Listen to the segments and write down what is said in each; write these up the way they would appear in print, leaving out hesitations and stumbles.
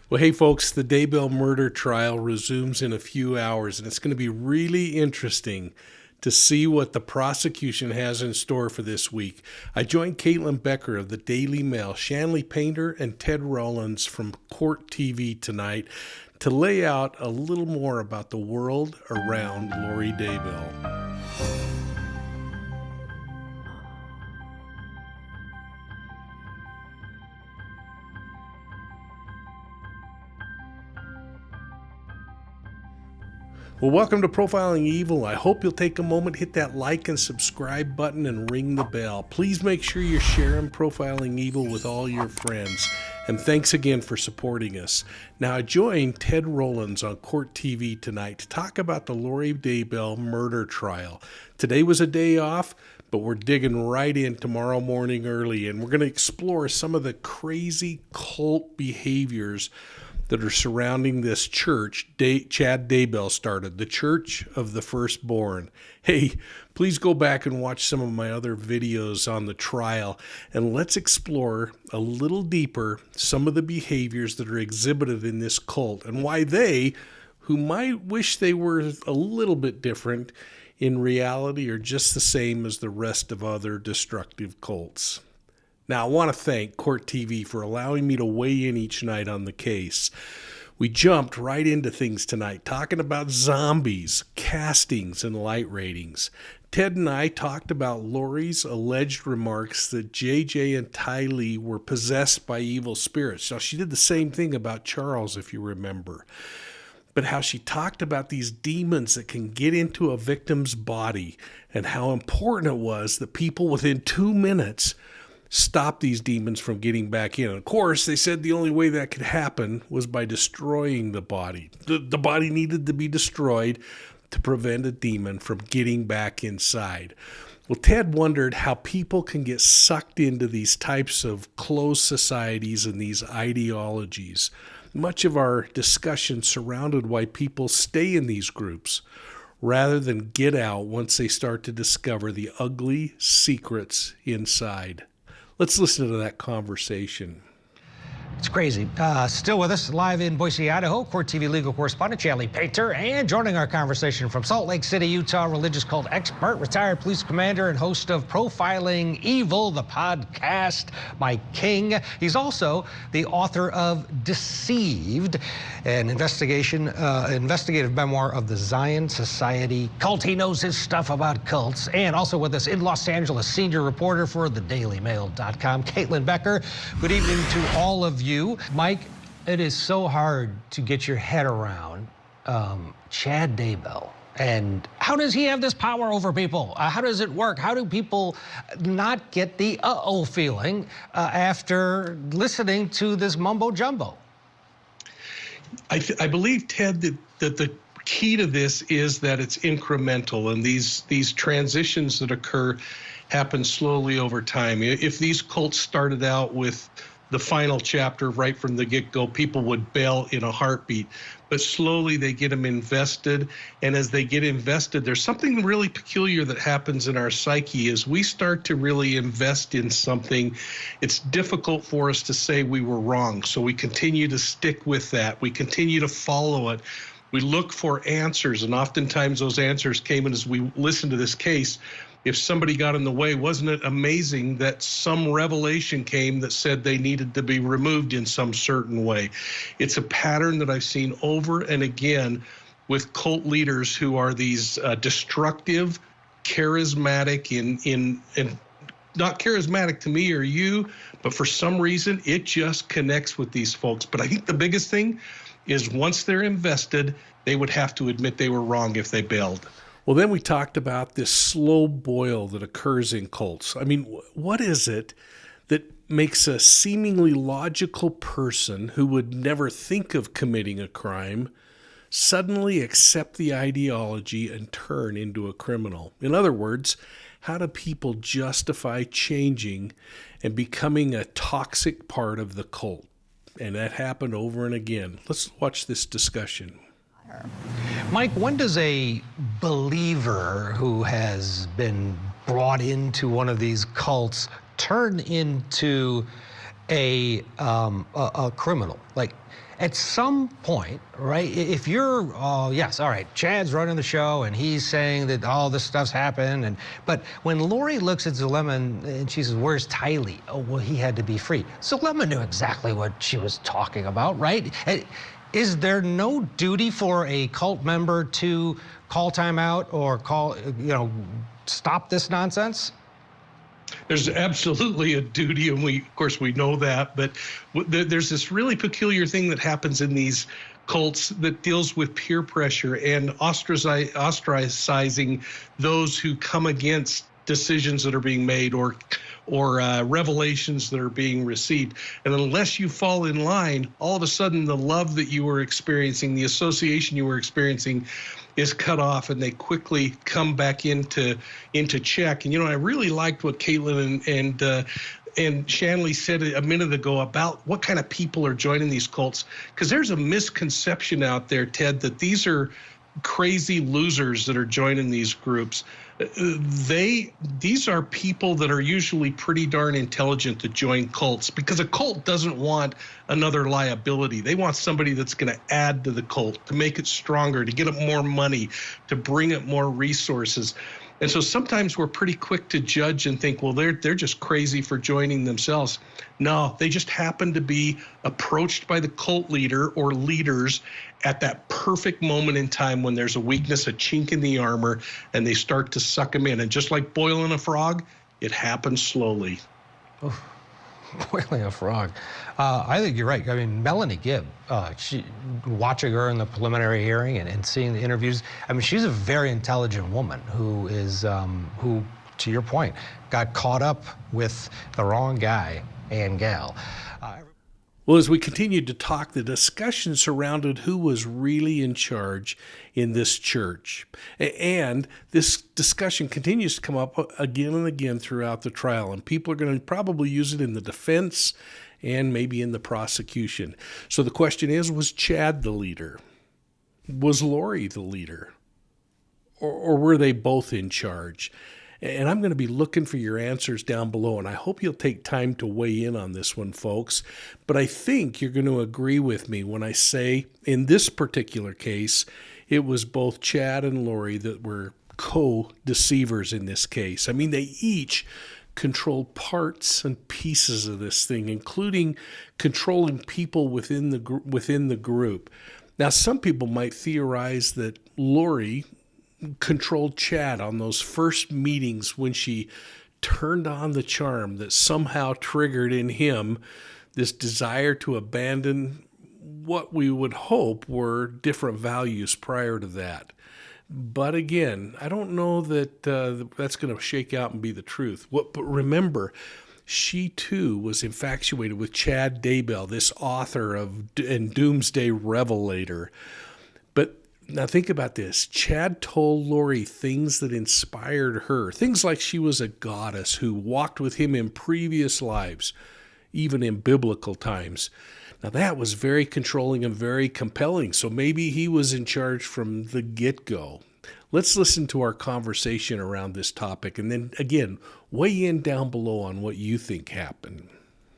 Well, hey, folks, the Daybell murder trial resumes in a few hours, and it's going to be really interesting to see what the prosecution has in store for this week. I joined Caitlin Becker of the Daily Mail, Shanley Painter, and Ted Rollins from Court TV tonight to lay out a little more about the world around Lori Daybell. Well, welcome to Profiling Evil. I hope you'll take a moment, hit that like and subscribe button, and ring the bell. Please make sure you're sharing Profiling Evil with all your friends. And thanks again for supporting us. Now, I joined Ted Rollins on Court TV tonight to talk about the Lori Daybell murder trial. Today was a day off, but we're digging right in tomorrow morning early, and we're going to explore some of the crazy cult behaviors that are surrounding this church Chad Daybell started, the Church of the Firstborn. Hey, please go back and watch some of my other videos on the trial, and let's explore a little deeper some of the behaviors that are exhibited in this cult and why they, who might wish they were a little bit different, in reality are just the same as the rest of other destructive cults. Now, I want to thank Court TV for allowing me to weigh in each night on the case. We jumped right into things tonight, talking about zombies, castings, and light ratings. Ted and I talked about Lori's alleged remarks that JJ and Tylee were possessed by evil spirits. Now, she did the same thing about Charles, if you remember. But how she talked about these demons that can get into a victim's body and how important it was that people within 2 minutes stop these demons from getting back in. Of course, they said the only way that could happen was by destroying the body. The body needed to be destroyed to prevent a demon from getting back inside. Well, Ted wondered how people can get sucked into these types of closed societies and these ideologies. Much of our discussion surrounded why people stay in these groups rather than get out once they start to discover the ugly secrets inside. Let's listen to that conversation. It's crazy. Still with us live in Boise, Idaho, Court TV legal correspondent Shanley Painter, and joining our conversation from Salt Lake City, Utah, religious cult expert, retired police commander, and host of Profiling Evil, the podcast, Mike King. He's also the author of Deceived, an investigative memoir of the Zion Society cult. He knows his stuff about cults. And also with us in Los Angeles, senior reporter for thedailymail.com, Caitlin Becker. Good evening to all of you. Mike, it is so hard to get your head around Chad Daybell. And how does he have this power over people? How does it work? How do people not get the uh-oh feeling after listening to this mumbo jumbo? I believe, Ted, that the key to this is that it's incremental, and these transitions that occur happen slowly over time. If these cults started out with the final chapter right from the get-go, people would bail in a heartbeat. But slowly they get them invested, and as they get invested, there's something really peculiar that happens in our psyche. As we start to really invest in something, it's difficult for us to say we were wrong. So we continue to stick with that. We continue to follow it. We look for answers, and oftentimes those answers came in as we listen to this case. If somebody got in the way, wasn't it amazing that some revelation came that said they needed to be removed in some certain way? It's a pattern that I've seen over and again with cult leaders who are these destructive, charismatic, and not charismatic to me or you, but for some reason it just connects with these folks. But I think the biggest thing is once they're invested, they would have to admit they were wrong if they bailed. Well, then we talked about this slow boil that occurs in cults. I mean, what is it that makes a seemingly logical person who would never think of committing a crime suddenly accept the ideology and turn into a criminal? In other words, how do people justify changing and becoming a toxic part of the cult? And that happened over and again. Let's watch this discussion. Mike, when does a believer who has been brought into one of these cults turn into a criminal. Like, at some point, right, if you're, oh, yes, all right, Chad's running the show, and he's saying that all this stuff's happened, but when Lori looks at Zulema and she says, where's Tylee? Oh, well, he had to be free. Zulema knew exactly what she was talking about, right? Is there no duty for a cult member to call timeout or stop this nonsense? There's absolutely a duty, and of course we know that, but there's this really peculiar thing that happens in these cults that deals with peer pressure and ostracizing those who come against decisions that are being made or revelations that are being received. And unless you fall in line, all of a sudden the love that you were experiencing, the association you were experiencing, is cut off, and they quickly come back into check. And I really liked what Caitlin and Shanley said a minute ago about what kind of people are joining these cults, because there's a misconception out there, Ted, that these are crazy losers that are joining these groups. These are people that are usually pretty darn intelligent to join cults, because a cult doesn't want another liability. They want somebody that's going to add to the cult, to make it stronger, to get it more money, to bring it more resources. And so sometimes we're pretty quick to judge and think, well, they're just crazy for joining themselves. No, they just happen to be approached by the cult leader or leaders at that perfect moment in time when there's a weakness, a chink in the armor, and they start to suck them in. And just like boiling a frog, it happens slowly. Oh, boiling a frog. I think you're right. I mean, Melanie Gibb, watching her in the preliminary hearing and seeing the interviews, I mean, she's a very intelligent woman who is, who, to your point, got caught up with the wrong guy and gal. Well, as we continued to talk, the discussion surrounded who was really in charge in this church. And this discussion continues to come up again and again throughout the trial, and people are going to probably use it in the defense and maybe in the prosecution. So the question is, was Chad the leader? Was Lori the leader? Or were they both in charge? And I'm going to be looking for your answers down below, and I hope you'll take time to weigh in on this one, folks. But I think you're going to agree with me when I say, in this particular case, it was both Chad and Lori that were co-deceivers in this case. I mean, they each controlled parts and pieces of this thing, including controlling people within the group. Now, some people might theorize that Lori controlled Chad on those first meetings when she turned on the charm that somehow triggered in him this desire to abandon what we would hope were different values prior to that. But again, I don't know that that's going to shake out and be the truth. But remember, she too was infatuated with Chad Daybell, this author and doomsday revelator. But now think about this. Chad told Lori things that inspired her. Things like she was a goddess who walked with him in previous lives, even in biblical times. Now that was very controlling and very compelling. So maybe he was in charge from the get-go. Let's listen to our conversation around this topic. And then again, weigh in down below on what you think happened.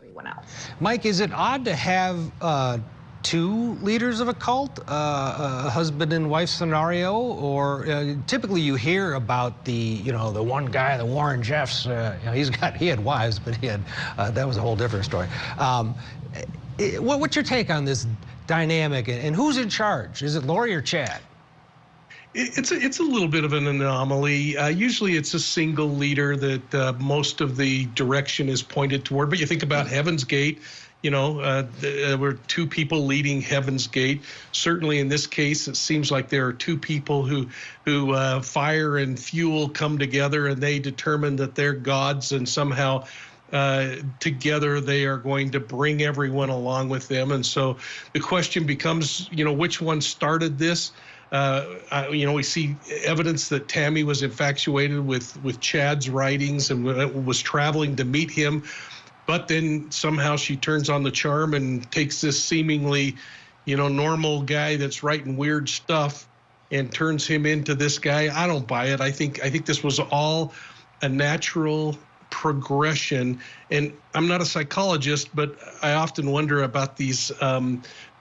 Everyone else. Mike, is it odd to have two leaders of a cult, a husband and wife scenario, or typically you hear about the one guy, the Warren Jeffs. He had wives, but that was a whole different story. What's your take on this dynamic, and who's in charge? Is it Lori or Chad? It's a little bit of an anomaly. Usually it's a single leader that most of the direction is pointed toward. But you think about Heaven's Gate. There were two people leading Heaven's Gate. Certainly in this case, it seems like there are two people who fire and fuel come together, and they determine that they're gods, and somehow together they are going to bring everyone along with them. And so the question becomes, which one started this? We see evidence that Tammy was infatuated with Chad's writings and was traveling to meet him. But then somehow she turns on the charm and takes this seemingly, normal guy that's writing weird stuff and turns him into this guy. I don't buy it. I think this was all a natural progression. And I'm not a psychologist, but I often wonder about these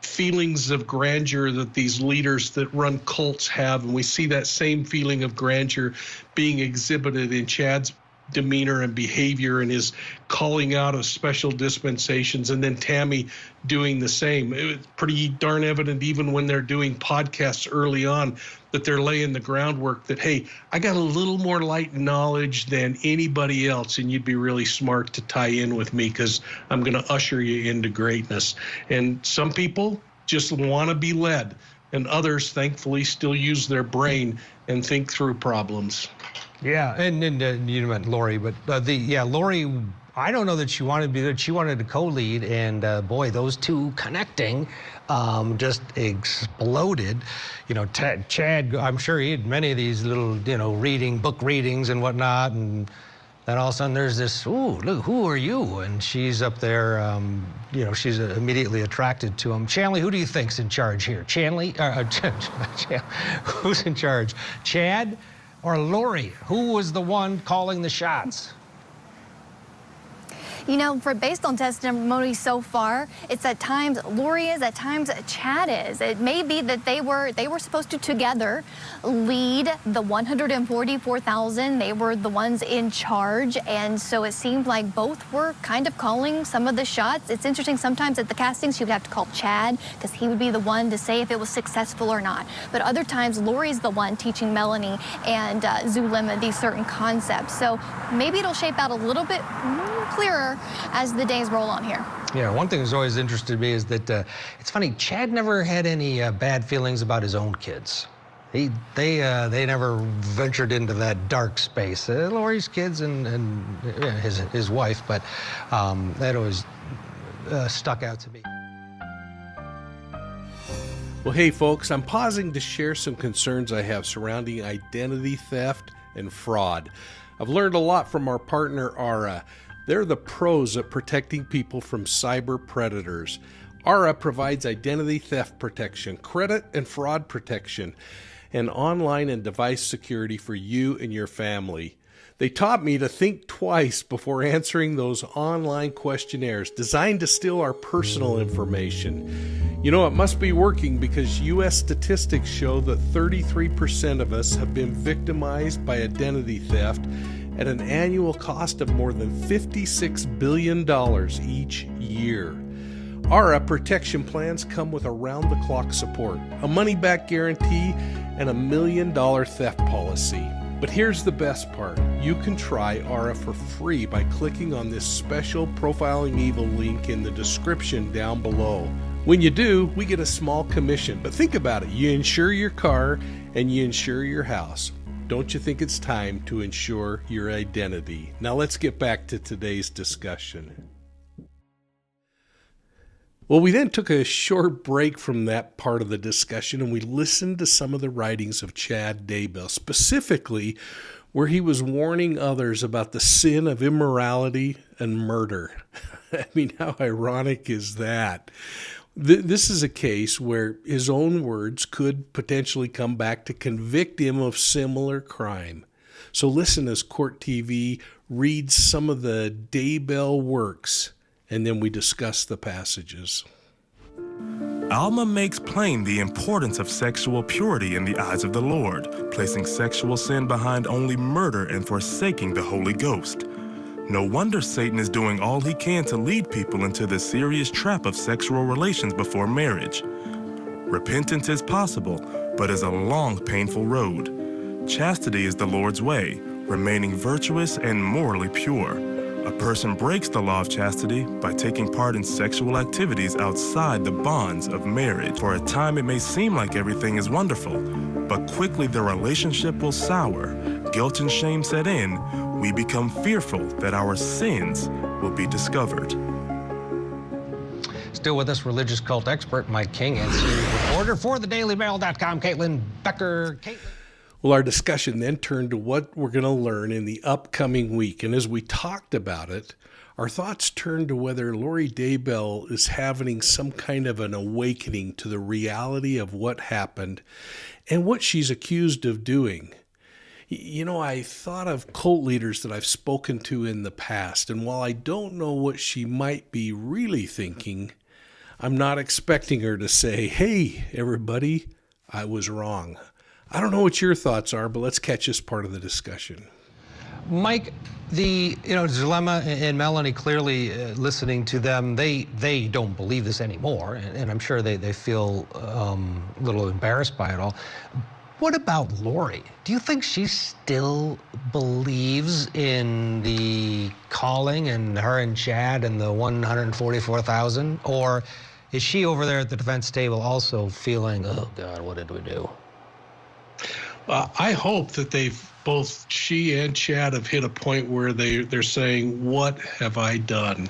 feelings of grandeur that these leaders that run cults have. And we see that same feeling of grandeur being exhibited in Chad's demeanor and behavior and his calling out of special dispensations, and then Tammy doing the same. It was pretty darn evident even when they're doing podcasts early on that they're laying the groundwork that, hey, I got a little more light knowledge than anybody else, and you'd be really smart to tie in with me because I'm going to usher you into greatness. And some people just want to be led, and others thankfully still use their brain and think through problems. Yeah, and you meant Lori, but Lori, I don't know that she wanted to be there. She wanted to co-lead, and boy, those two connecting just exploded. You know, Chad, I'm sure he had many of these little, book readings and whatnot, and then all of a sudden there's this, ooh, look, who are you? And she's up there, she's immediately attracted to him. Chanley, who do you think's in charge here? Who's in charge? Chad or Lori? Who was the one calling the shots? Based on testimony so far, it's at times Lori is, at times Chad is. It may be that they were supposed to together lead the 144,000. They were the ones in charge, and so it seemed like both were kind of calling some of the shots. It's interesting, sometimes at the castings, you would have to call Chad because he would be the one to say if it was successful or not. But other times, Lori's the one teaching Melanie and Zulema these certain concepts. So maybe it'll shape out a little bit clearer as the days roll on here. Yeah, one thing that's always interested me is that it's funny, Chad never had any bad feelings about his own kids. They never ventured into that dark space. Lori's kids and his wife, but that always stuck out to me. Well, hey, folks, I'm pausing to share some concerns I have surrounding identity theft and fraud. I've learned a lot from our partner, Aura. They're the pros at protecting people from cyber predators. Aura provides identity theft protection, credit and fraud protection, and online and device security for you and your family. They taught me to think twice before answering those online questionnaires designed to steal our personal information. It must be working because U.S. statistics show that 33% of us have been victimized by identity theft at an annual cost of more than $56 billion each year. Aura protection plans come with around-the-clock support, a money-back guarantee, and $1 million theft policy. But here's the best part. You can try Aura for free by clicking on this special Profiling Evil link in the description down below. When you do, we get a small commission. But think about it. You insure your car and you insure your house. Don't you think it's time to ensure your identity? Now let's get back to today's discussion. Well, we then took a short break from that part of the discussion and we listened to some of the writings of Chad Daybell, specifically where he was warning others about the sin of immorality and murder. I mean, how ironic is that? This is a case where his own words could potentially come back to convict him of similar crime. So listen as Court TV reads some of the Daybell works, and then we discuss the passages. Alma makes plain the importance of sexual purity in the eyes of the Lord, placing sexual sin behind only murder and forsaking the Holy Ghost. No wonder Satan is doing all he can to lead people into the serious trap of sexual relations before marriage. Repentance is possible, but is a long, painful road. Chastity is the Lord's way, remaining virtuous and morally pure. A person breaks the law of chastity by taking part in sexual activities outside the bonds of marriage. For a time, it may seem like everything is wonderful, but quickly the relationship will sour. Guilt and shame set in. We become fearful that our sins will be discovered. Still with us, religious cult expert Mike King and series reporter for thedailymail.com, Caitlin Becker. Well, our discussion then turned to what we're going to learn in the upcoming week. And as we talked about it, our thoughts turned to whether Lori Daybell is having some kind of an awakening to the reality of what happened and what she's accused of doing. I thought of cult leaders that I've spoken to in the past, and while I don't know what she might be really thinking, I'm not expecting her to say, "Hey, everybody, I was wrong." I don't know what your thoughts are, but let's catch this part of the discussion. Mike, the dilemma, and Melanie clearly listening to them, they don't believe this anymore, and I'm sure they feel a little embarrassed by it all. What about Lori? Do you think she still believes in the calling and her and Chad and the 144,000? Or is she over there at the defense table also feeling, oh God, what did we do? I hope that she and Chad have hit a point where they're saying, what have I done?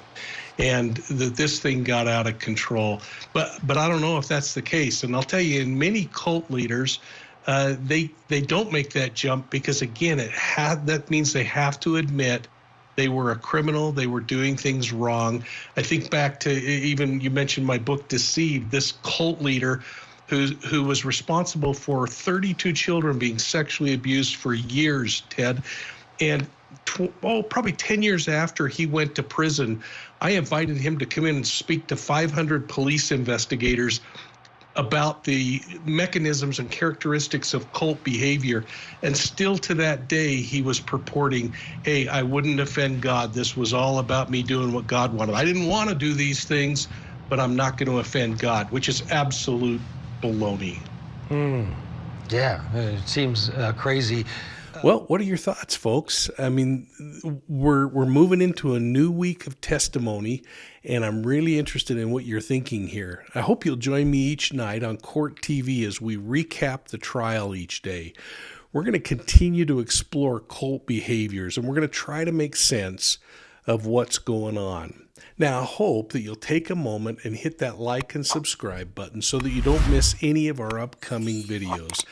And that this thing got out of control. But I don't know if that's the case. And I'll tell you, in many cult leaders, they don't make that jump because, again, that means they have to admit they were a criminal. They were doing things wrong. I think back to even you mentioned my book, Deceived, this cult leader who was responsible for 32 children being sexually abused for years, Ted. And probably 10 years after he went to prison, I invited him to come in and speak to 500 police investigators about the mechanisms and characteristics of cult behavior. And still to that day, he was purporting, hey, I wouldn't offend God. This was all about me doing what God wanted. I didn't want to do these things, but I'm not going to offend God, which is absolute baloney. Yeah, it seems crazy. Well, what are your thoughts, folks? I mean, we're moving into a new week of testimony, and I'm really interested in what you're thinking here. I hope you'll join me each night on Court TV as we recap the trial each day. We're going to continue to explore cult behaviors, and we're going to try to make sense of what's going on. Now, I hope that you'll take a moment and hit that like and subscribe button so that you don't miss any of our upcoming videos.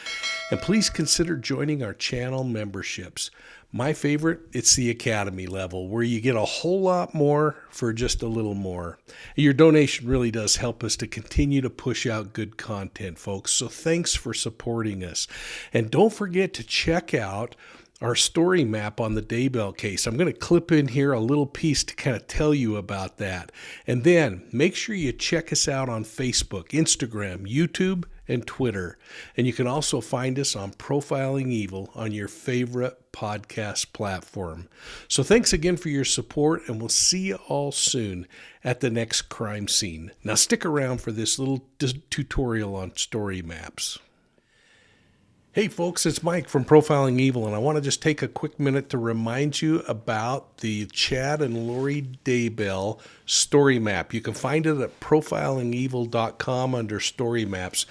And please consider joining our channel memberships. My favorite, it's the Academy level, where you get a whole lot more for just a little more. Your donation really does help us to continue to push out good content, folks. So thanks for supporting us. And don't forget to check out our story map on the Daybell case. I'm going to clip in here a little piece to kind of tell you about that. And then make sure you check us out on Facebook, Instagram, YouTube, and Twitter. And you can also find us on Profiling Evil on your favorite podcast platform. So thanks again for your support, and we'll see you all soon at the next crime scene. Now stick around for this little tutorial on story maps. Hey folks, it's Mike from Profiling Evil, and I want to just take a quick minute to remind you about the Chad and Lori Daybell story map. You can find it at profilingevil.com under story maps,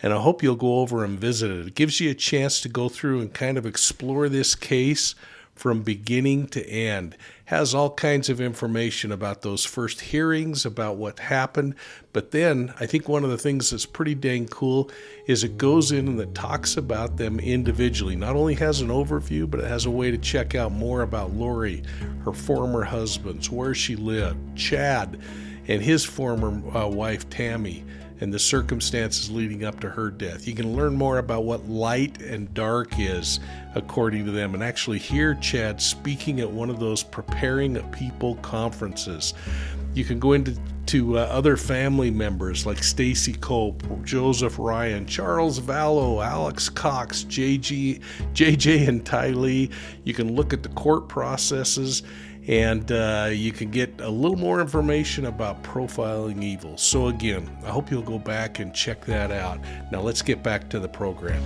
and I hope you'll go over and visit it. It gives you a chance to go through and kind of explore this case from beginning to end. Has all kinds of information about those first hearings, about what happened. But then I think one of the things that's pretty dang cool is it goes in and it talks about them individually. Not only has an overview, but it has a way to check out more about Lori, her former husbands, where she lived, Chad and his former wife, Tammy, and the circumstances leading up to her death. You can learn more about what light and dark is, according to them, and actually hear Chad speaking at one of those Preparing People conferences. You can go into other family members like Stacy Cope, Joseph Ryan, Charles Vallow, Alex Cox, JJ and Tylee. You can look at the court processes, and you can get a little more information about Profiling Evil. So again, I hope you'll go back and check that out. Now let's get back to the program.